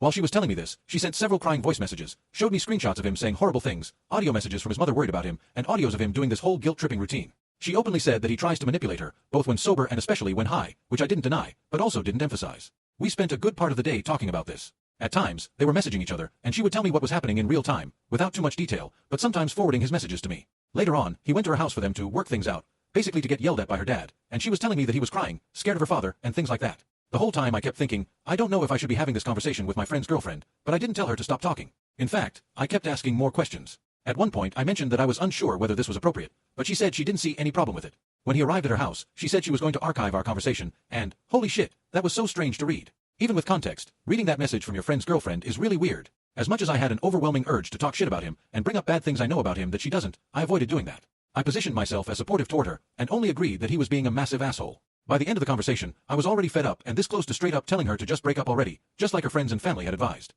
While she was telling me this, she sent several crying voice messages, showed me screenshots of him saying horrible things, audio messages from his mother worried about him, and audios of him doing this whole guilt-tripping routine. She openly said that he tries to manipulate her, both when sober and especially when high, which I didn't deny, but also didn't emphasize. We spent a good part of the day talking about this. At times, they were messaging each other, and she would tell me what was happening in real time, without too much detail, but sometimes forwarding his messages to me. Later on, he went to her house for them to work things out, basically to get yelled at by her dad, and she was telling me that he was crying, scared of her father, and things like that. The whole time I kept thinking, I don't know if I should be having this conversation with my friend's girlfriend, but I didn't tell her to stop talking. In fact, I kept asking more questions. At one point I mentioned that I was unsure whether this was appropriate, but she said she didn't see any problem with it. When he arrived at her house, she said she was going to archive our conversation, and, holy shit, that was so strange to read. Even with context, reading that message from your friend's girlfriend is really weird. As much as I had an overwhelming urge to talk shit about him, and bring up bad things I know about him that she doesn't, I avoided doing that. I positioned myself as supportive toward her, and only agreed that he was being a massive asshole. By the end of the conversation, I was already fed up and this close to straight up telling her to just break up already, just like her friends and family had advised.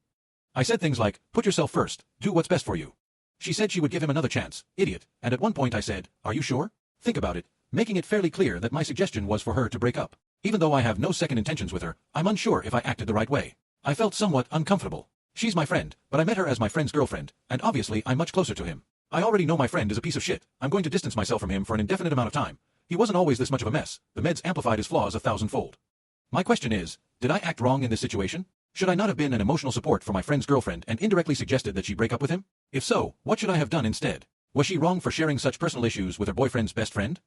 I said things like, put yourself first, do what's best for you. She said she would give him another chance, idiot, and at one point I said, are you sure? Think about it, making it fairly clear that my suggestion was for her to break up. Even though I have no second intentions with her, I'm unsure if I acted the right way. I felt somewhat uncomfortable. She's my friend, but I met her as my friend's girlfriend, and obviously I'm much closer to him. I already know my friend is a piece of shit. I'm going to distance myself from him for an indefinite amount of time. He wasn't always this much of a mess. The meds amplified his flaws 1,000-fold. My question is, did I act wrong in this situation? Should I not have been an emotional support for my friend's girlfriend and indirectly suggested that she break up with him? If so, what should I have done instead? Was she wrong for sharing such personal issues with her boyfriend's best friend?